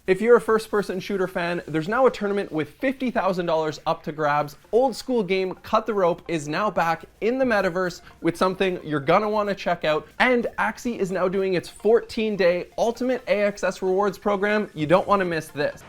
If you're a first-person shooter fan, there's now a tournament with $50,000 up to grabs. Old school game Cut the Rope is now back in the metaverse with something you're gonna want to check out. And Axie is now doing its 14-day Ultimate AXS Rewards program. You don't want to miss this.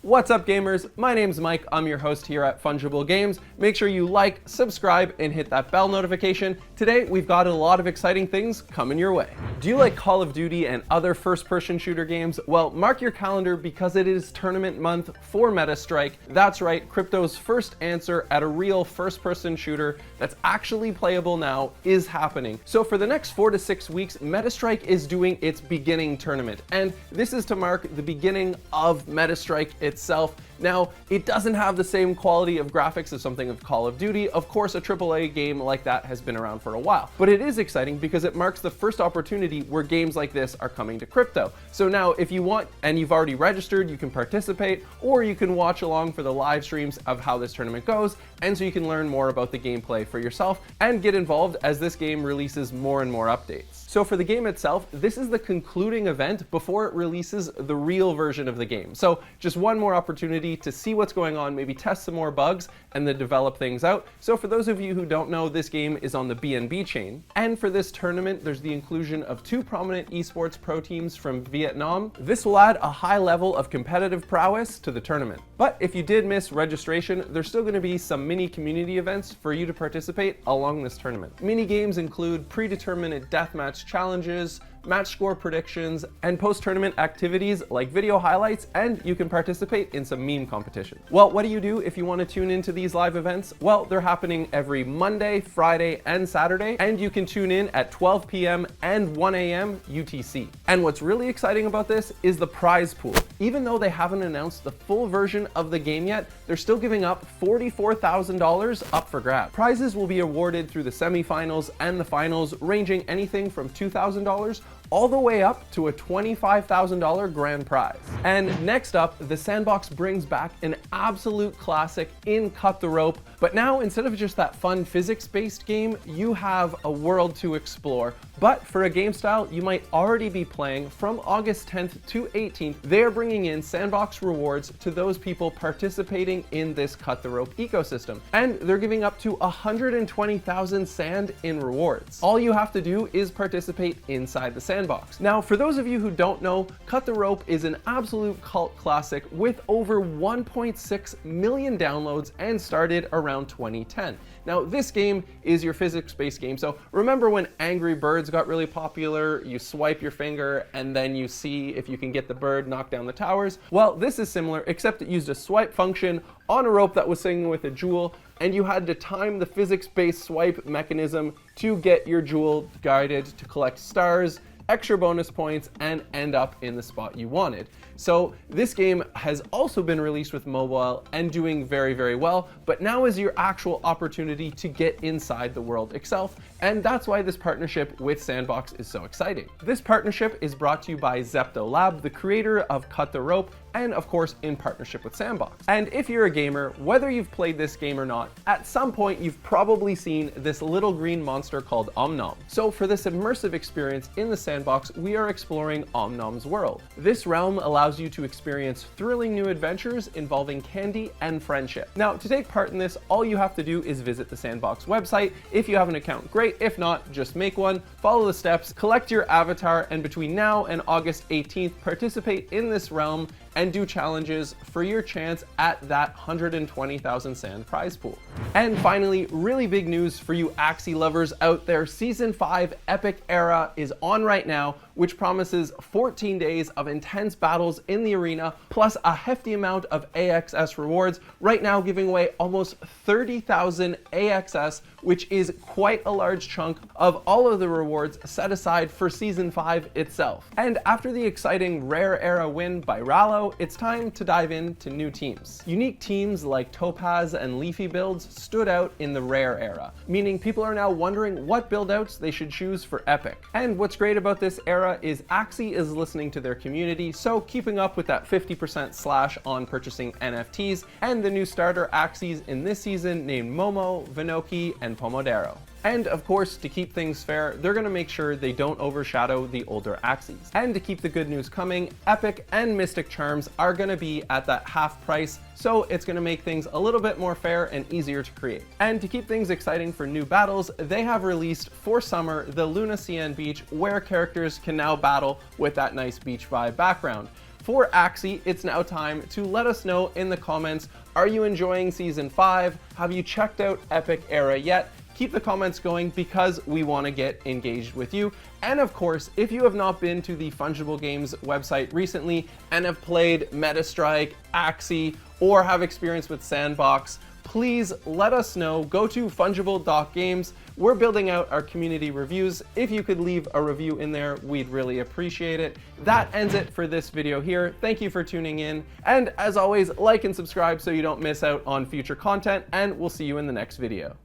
What's up, gamers? My name's Mike. I'm your host here at Fungible Games. Make sure you like, subscribe, and hit that bell notification. Today, we've got a lot of exciting things coming your way. Do you like Call of Duty and other first-person shooter games? Well, mark your calendar because it is tournament month for Metastrike. That's right, crypto's first answer at a real first-person shooter that's actually playable now is happening. So for the next 4 to 6 weeks, Metastrike is doing its beginning tournament. And this is to mark the beginning of Metastrike itself. Now, it doesn't have the same quality of graphics as something of Call of Duty. Of course, a AAA game like that has been around for a while, but it is exciting because it marks the first opportunity where games like this are coming to crypto. So now, if you want, and you've already registered, you can participate, or you can watch along for the live streams of how this tournament goes, and so you can learn more about the gameplay for yourself and get involved as this game releases more and more updates. So for the game itself, this is the concluding event before it releases the real version of the game. So just one more opportunity to see what's going on, maybe test some more bugs, and then develop things out. So for those of you who don't know, this game is on the BNB chain. And for this tournament, there's the inclusion of 2 prominent esports pro teams from Vietnam. This will add a high level of competitive prowess to the tournament. But if you did miss registration, there's still going to be some mini community events for you to participate along this tournament. Mini games include predetermined deathmatch challenges, match score predictions, and post-tournament activities like video highlights, and you can participate in some meme competition. Well, what do you do if you want to tune into these live events? Well, they're happening every Monday, Friday, and Saturday, and you can tune in at 12 p.m. and 1 a.m. UTC. And what's really exciting about this is the prize pool. Even though they haven't announced the full version of the game yet, they're still giving up $44,000 up for grabs. Prizes will be awarded through the semifinals and the finals, ranging anything from $2,000 all the way up to a $25,000 grand prize. And next up, the Sandbox brings back an absolute classic in Cut the Rope, but now instead of just that fun physics-based game, you have a world to explore. But for a game style you might already be playing, from August 10th to 18th, they are bringing in Sandbox rewards to those people participating in this Cut the Rope ecosystem. And they're giving up to 120,000 sand in rewards. All you have to do is participate inside the Sandbox. Now, for those of you who don't know, Cut the Rope is an absolute cult classic with over 1.6 million downloads and started around 2010. Now, this game is your physics-based game. So remember when Angry Birds got really popular? You swipe your finger and then you see if you can get the bird knock down the towers. Well, this is similar, except it used a swipe function on a rope that was singing with a jewel, and you had to time the physics-based swipe mechanism to get your jewel guided to collect stars, extra bonus points, and end up in the spot you wanted. So this game has also been released with mobile and doing very, very well, but now is your actual opportunity to get inside the world itself, and that's why this partnership with Sandbox is so exciting. This partnership is brought to you by Zepto Lab, the creator of Cut the Rope, and of course in partnership with Sandbox. And if you're a gamer, whether you've played this game or not, at some point you've probably seen this little green monster called Om Nom. So for this immersive experience in the Sandbox, we are exploring Om Nom's world. This realm allows you to experience thrilling new adventures involving candy and friendship. Now, to take part in this, all you have to do is visit the Sandbox website. If you have an account, great. If not, just make one, follow the steps, collect your avatar, and between now and August 18th, participate in this realm and do challenges for your chance at that 120,000 sand prize pool. And finally, really big news for you Axie lovers out there, Season 5 Epic Era is on right now, which promises 14 days of intense battles in the arena, plus a hefty amount of AXS rewards, right now giving away almost 30,000 AXS, which is quite a large chunk of all of the rewards set aside for Season 5 itself. And after the exciting Rare Era win by Rallo, it's time to dive into new teams. Unique teams like Topaz and Leafy builds stood out in the Rare Era, meaning people are now wondering what build outs they should choose for Epic. And what's great about this era is Axie is listening to their community, so keeping up with that 50% slash on purchasing NFTs, and the new starter Axies in this season named Momo, Vinoki, and Pomodoro. And of course, to keep things fair, they're gonna make sure they don't overshadow the older Axies. And to keep the good news coming, Epic and Mystic Charms are gonna be at that half price, so it's gonna make things a little bit more fair and easier to create. And to keep things exciting for new battles, they have released for summer the Luna CN Beach, where characters can now battle with that nice beach vibe background. For Axie, it's now time to let us know in the comments, are you enjoying Season 5? Have you checked out Epic Era yet? Keep the comments going because we want to get engaged with you. And of course, if you have not been to the Fungible Games website recently and have played Metastrike, Axie, or have experience with Sandbox, please let us know. Go to fungible.games. We're building out our community reviews. If you could leave a review in there, we'd really appreciate it. That ends it for this video here. Thank you for tuning in. And as always, like and subscribe so you don't miss out on future content, and we'll see you in the next video.